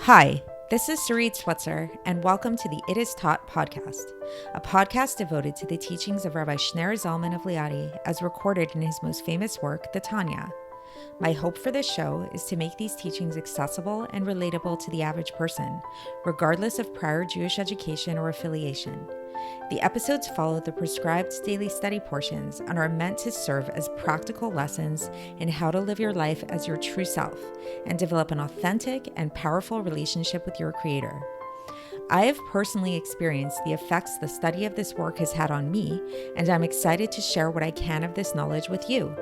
Hi, this is Sarit Switzer, and welcome to the It Is Taught podcast, a podcast devoted to the teachings of Rabbi Shneur Zalman of Liadi as recorded in his most famous work, the Tanya. My hope for this show is to make these teachings accessible and relatable to the average person, regardless of prior Jewish education or affiliation. The episodes follow the prescribed daily study portions and are meant to serve as practical lessons in how to live your life as your true self and develop an authentic and powerful relationship with your Creator. I have personally experienced the effects the study of this work has had on me, and I'm excited to share what I can of this knowledge with you.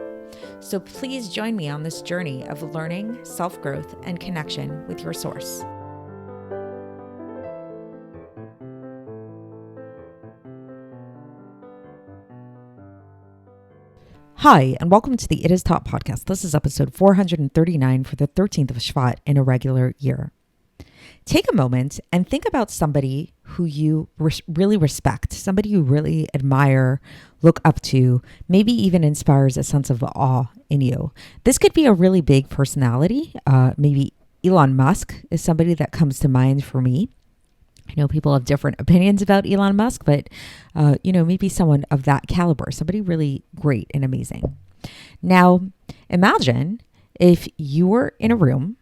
So please join me on this journey of learning, self-growth, and connection with your source. Hi, and welcome to the It Is Taught podcast. This is episode 439 for the 13th of Shevat in a regular year. Take a moment and think about somebody who you really respect, somebody you really admire, look up to, maybe even inspires a sense of awe in you. This could be a really big personality. Maybe Elon Musk is somebody that comes to mind for me. I know people have different opinions about Elon Musk, but, maybe someone of that caliber, somebody really great and amazing. Now, imagine if you were in a room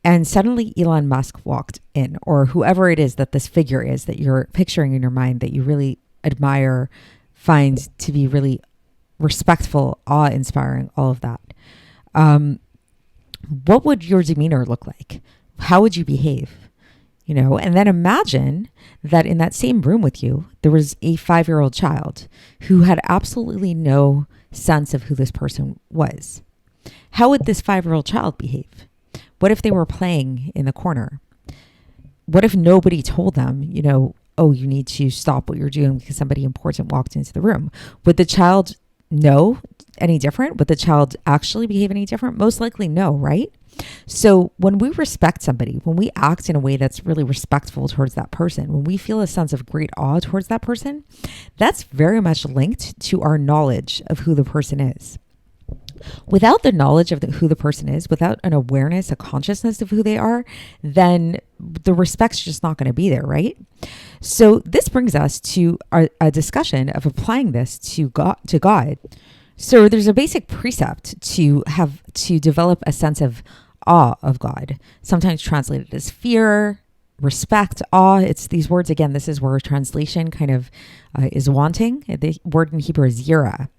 and suddenly Elon Musk walked in, or whoever it is that this figure is that you're picturing in your mind that you really admire, find to be really respectful, awe-inspiring, all of that. What would your demeanor look like? How would you behave? And then imagine that in that same room with you, there was a 5-year-old child who had absolutely no sense of who this person was. How would this 5-year-old child behave? What if they were playing in the corner? What if nobody told them, oh, you need to stop what you're doing because somebody important walked into the room? Would the child know any different? Would the child actually behave any different? Most likely no, right? So when we respect somebody, when we act in a way that's really respectful towards that person, when we feel a sense of great awe towards that person, that's very much linked to our knowledge of who the person is. Without the knowledge of who the person is, without an awareness, a consciousness of who they are, then the respect's just not going to be there, right? So this brings us to a discussion of applying this to God. So there's a basic precept to develop a sense of awe of God, sometimes translated as fear, respect, awe. It's these words, again, this is where translation kind of is wanting. The word in Hebrew is yira.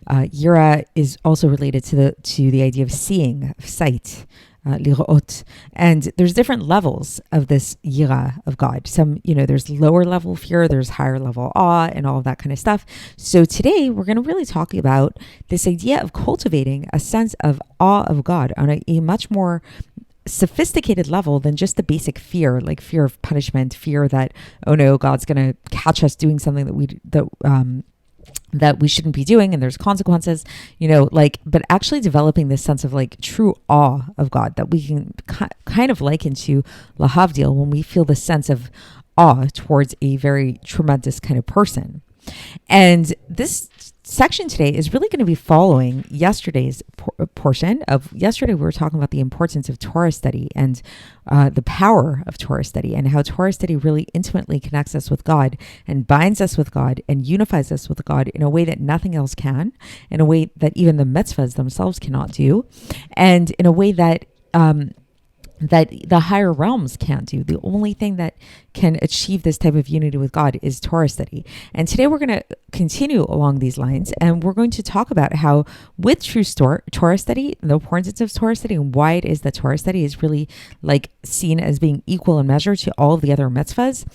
Yira is also related to the idea of seeing, of sight, lirot. And there's different levels of this yira of God. Some, there's lower level fear, there's higher level awe, and all of that kind of stuff. So today we're going to really talk about this idea of cultivating a sense of awe of God on a much more sophisticated level than just the basic fear, like fear of punishment, fear that, oh no, God's going to catch us doing something that we shouldn't be doing and there's consequences, but actually developing this sense of true awe of God that we can kind of liken to lahavdil, when we feel the sense of awe towards a very tremendous kind of person. And this section today is really going to be following yesterday's portion of yesterday. We were talking about the importance of Torah study and the power of Torah study, and how Torah study really intimately connects us with God and binds us with God and unifies us with God in a way that nothing else can, in a way that even the mitzvahs themselves cannot do, and in a way that that the higher realms can't do. The only thing that can achieve this type of unity with God is Torah study. And today we're going to continue along these lines, and we're going to talk about how with true Torah study, the importance of Torah study, and why it is that Torah study is really seen as being equal in measure to all of the other mitzvahs,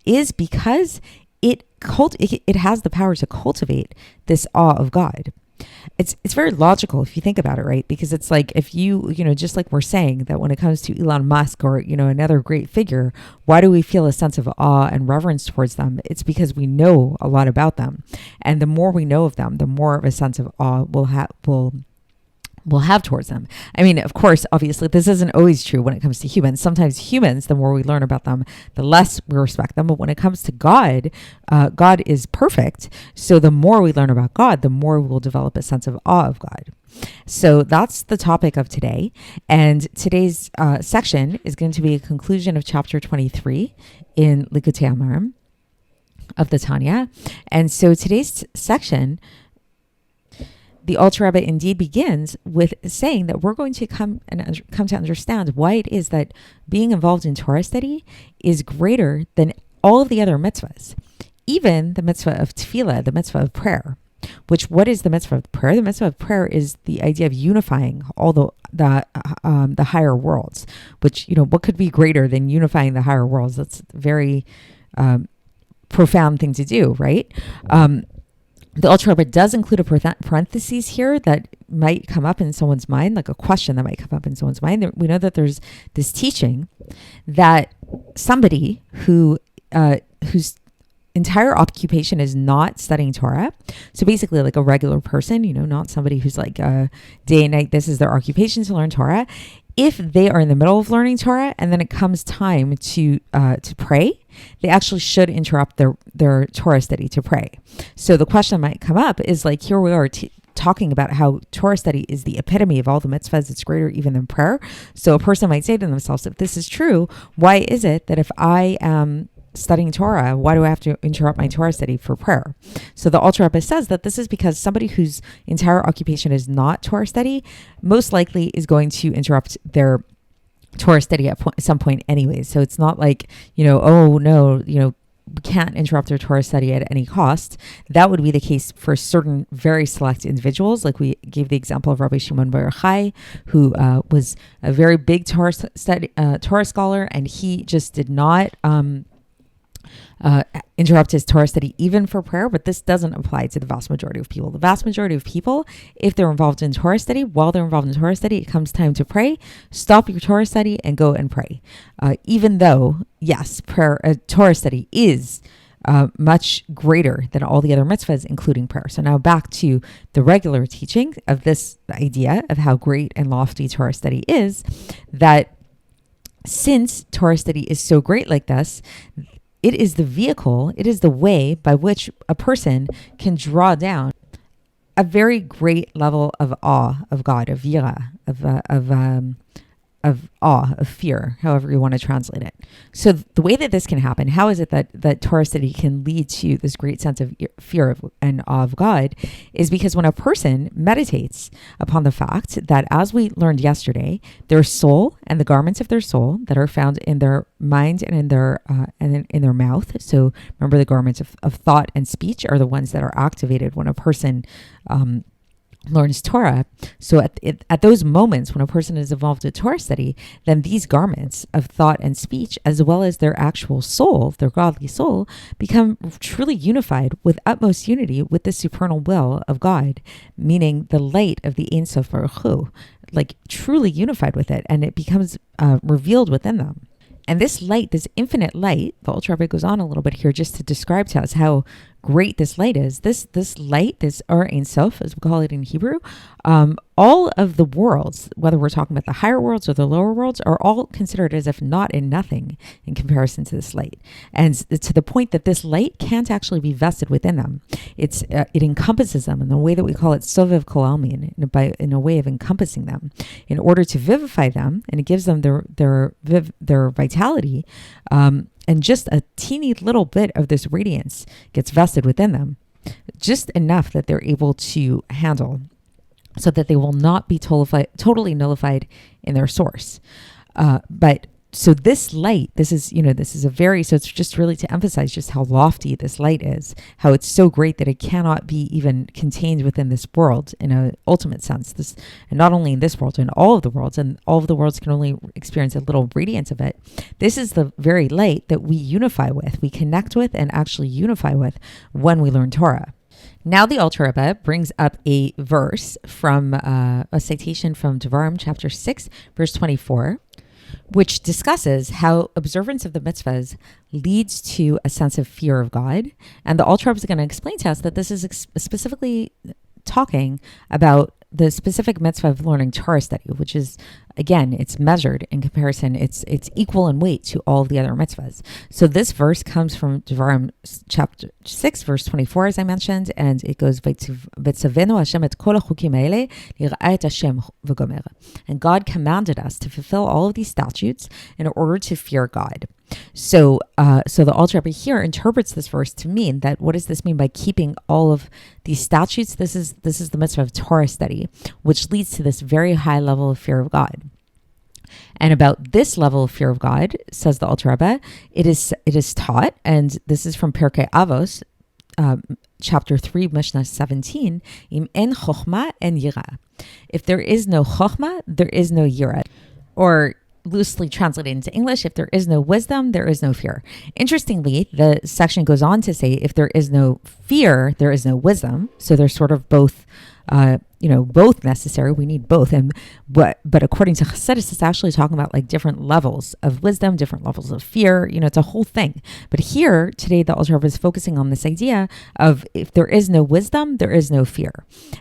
is because it has the power to cultivate this awe of God. It's very logical if you think about it, right? Because it's like if you just like we're saying that when it comes to Elon Musk or, another great figure, why do we feel a sense of awe and reverence towards them? It's because we know a lot about them. And the more we know of them, the more of a sense of awe will have towards them. I mean, of course, obviously, this isn't always true when it comes to humans. Sometimes humans, the more we learn about them, the less we respect them. But when it comes to God, God is perfect. So the more we learn about God, the more we'll develop a sense of awe of God. So that's the topic of today. And today's section is going to be a conclusion of chapter 23 in Likkutei Amarim of the Tanya. And so today's section, the Alter Rebbe indeed begins with saying that we're going to come to understand why it is that being involved in Torah study is greater than all of the other mitzvahs, even the mitzvah of tefillah, the mitzvah of prayer. Which, what is the mitzvah of prayer? The mitzvah of prayer is the idea of unifying all the higher worlds. Which, what could be greater than unifying the higher worlds? That's a very profound thing to do, right? The Alter Rebbe does include a parentheses here that might come up in someone's mind, like a question that might come up in someone's mind. We know that there's this teaching that somebody whose entire occupation is not studying Torah, so basically like a regular person, not somebody who's like day and night, this is their occupation to learn Torah. If they are in the middle of learning Torah and then it comes time to pray, they actually should interrupt their Torah study to pray. So the question that might come up is like, here we are talking about how Torah study is the epitome of all the mitzvahs. It's greater even than prayer. So a person might say to themselves, if this is true, why is it that if I am studying Torah, why do I have to interrupt my Torah study for prayer? So the Alter Rebbe says that this is because somebody whose entire occupation is not Torah study most likely is going to interrupt their Torah study at some point anyways. So it's not like, oh no, we can't interrupt their Torah study at any cost. That would be the case for certain very select individuals. Like we gave the example of Rabbi Shimon Bar Yochai, who was a very big Torah scholar, and he just did not interrupt his Torah study even for prayer, but this doesn't apply to the vast majority of people. The vast majority of people, if they're involved in Torah study, while they're involved in Torah study, it comes time to pray, stop your Torah study and go and pray. Even though, yes, Torah study is much greater than all the other mitzvahs, including prayer. So now back to the regular teaching of this idea of how great and lofty Torah study is, that since Torah study is so great like this, it is the vehicle, it is the way by which a person can draw down a very great level of awe of God, of yira, of awe, of fear, however you want to translate it. So the way that this can happen, how is it that Torah study can lead to this great sense of fear and awe of God, is because when a person meditates upon the fact that, as we learned yesterday, their soul and the garments of their soul that are found in their mind and in their mouth. So remember, the garments of thought and speech are the ones that are activated when a person learns Torah. So at those moments when a person is involved in Torah study, then these garments of thought and speech, as well as their actual soul, their godly soul, become truly unified with utmost unity with the supernal will of God, meaning the light of the Ein Sof Baruch Hu, like truly unified with it, and it becomes revealed within them. And this light, this infinite light, the Alter Rebbe goes on a little bit here just to describe to us how great this light is. This light, this Or Ein Sof, as we call it in Hebrew, all of the worlds, whether we're talking about the higher worlds or the lower worlds, are all considered as if not in nothing in comparison to this light. And to the point that this light can't actually be vested within them. It encompasses them in the way that we call it Sovev Kol Almin, in a way of encompassing them, in order to vivify them, and it gives them their vitality. And just a teeny little bit of this radiance gets vested within them, just enough that they're able to handle, so that they will not be totally nullified in their source. But so this light, so it's just really to emphasize just how lofty this light is, how it's so great that it cannot be even contained within this world in an ultimate sense. And not only in this world, in all of the worlds, and all of the worlds can only experience a little radiance of it. This is the very light that we unify with, we connect with, and actually unify with when we learn Torah. Now the Alter Rebbe brings up a verse from a citation from Devarim chapter 6, verse 24, which discusses how observance of the mitzvahs leads to a sense of fear of God. And the Alter Rebbe is going to explain to us that this is specifically talking about the specific mitzvah of learning Torah study, which is, again, it's measured in comparison. It's equal in weight to all of the other mitzvahs. So this verse comes from Devarim chapter 6, verse 24, as I mentioned, and it goes, "V'tzavenu Hashem et kol hachukim haele lir'at Hashem v'gomer." And God commanded us to fulfill all of these statutes in order to fear God. So the Alter Rebbe here interprets this verse to mean that, what does this mean by keeping all of these statutes? This is the mitzvah of Torah study, which leads to this very high level of fear of God. And about this level of fear of God, says the Alter Rebbe, it is taught, and this is from Pirkei Avos, chapter 3, Mishnah 17, Im en chokhmah en yira. If there is no chokhmah, there is no yira. Or loosely translated into English, if there is no wisdom, there is no fear. Interestingly, the section goes on to say, if there is no fear, there is no wisdom. So they're sort of both both necessary. We need both. But according to Chassidus, it's actually talking about like different levels of wisdom, different levels of fear. It's a whole thing. But here today, the Alter Rebbe is focusing on this idea of, if there is no wisdom, there is no fear.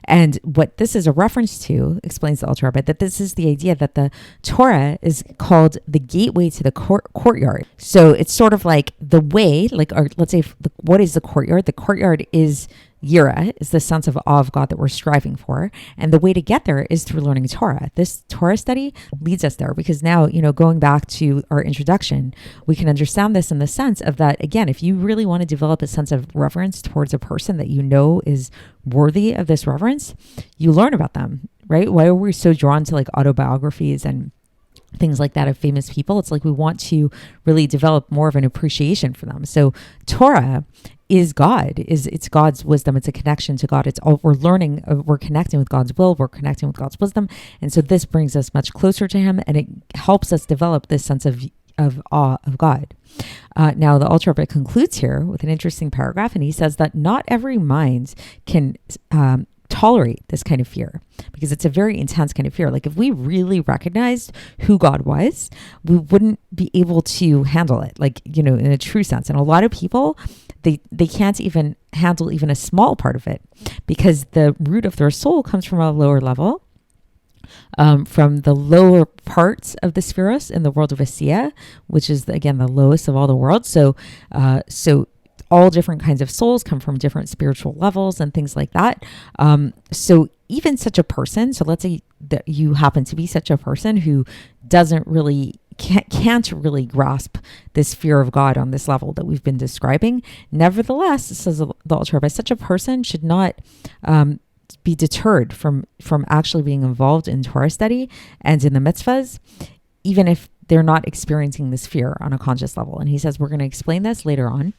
And what this is a reference to, explains the Alter Rebbe, that this is the idea that the Torah is called the gateway to the courtyard. So it's sort of like the way, let's say, what is the courtyard? The courtyard is Yira, is the sense of awe of God that we're striving for. And the way to get there is through learning Torah. This Torah study leads us there, because now, going back to our introduction, we can understand this in the sense of that, again, if you really want to develop a sense of reverence towards a person that is worthy of this reverence, you learn about them, right? Why are we so drawn to like autobiographies and things like that of famous people? It's like we want to really develop more of an appreciation for them. So Torah is God, it's God's wisdom. It's a connection to God. It's all we're learning. We're connecting with God's will. We're connecting with God's wisdom. And so this brings us much closer to him, and it helps us develop this sense of awe of God. Now the Alter Rebbe concludes here with an interesting paragraph, and he says that not every mind can tolerate this kind of fear, because it's a very intense kind of fear. Like, if we really recognized who God was, we wouldn't be able to handle it, in a true sense. And a lot of people, they can't even handle even a small part of it, because the root of their soul comes from a lower level, from the lower parts of the spheros in the world of Asiya, which is, again, the lowest of all the worlds. So all different kinds of souls come from different spiritual levels and things like that. So even such a person, so let's say that you happen to be such a person who can't really grasp this fear of God on this level that we've been describing. Nevertheless, says the Alter Rebbe, such a person should not be deterred from actually being involved in Torah study and in the mitzvahs, even if they're not experiencing this fear on a conscious level. And he says, we're going to explain this later on.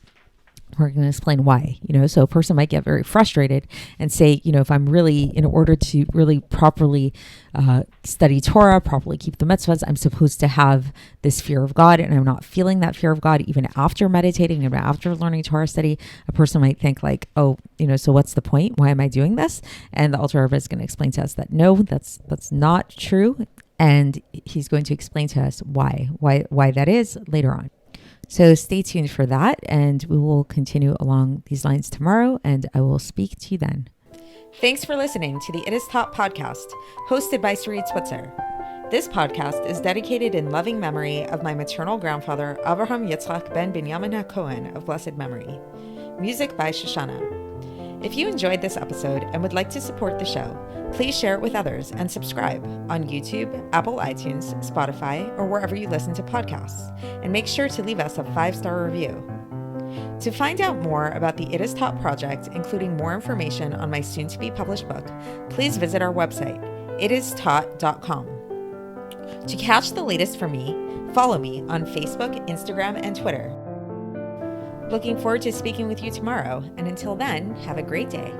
We're going to explain why, so a person might get very frustrated and say, if I'm really, in order to really properly study Torah, properly keep the mitzvahs, I'm supposed to have this fear of God, and I'm not feeling that fear of God even after meditating and after learning Torah study. A person might think like, so what's the point? Why am I doing this? And the Alter Rebbe is going to explain to us that no, that's not true. And he's going to explain to us why that is later on. So stay tuned for that, and we will continue along these lines tomorrow, and I will speak to you then. Thanks for listening to the It Is Taught podcast, hosted by Sarit Switzer. This podcast is dedicated in loving memory of my maternal grandfather, Avraham Yitzchak ben Binyamin HaKohen of blessed memory. Music by Shoshana. If you enjoyed this episode and would like to support the show, please share it with others and subscribe on YouTube, Apple iTunes, Spotify, or wherever you listen to podcasts. And make sure to leave us a 5-star review. To find out more about the It Is Taught project, including more information on my soon-to-be published book, please visit our website, itistaught.com. To catch the latest from me, follow me on Facebook, Instagram, and Twitter. Looking forward to speaking with you tomorrow, and until then, have a great day.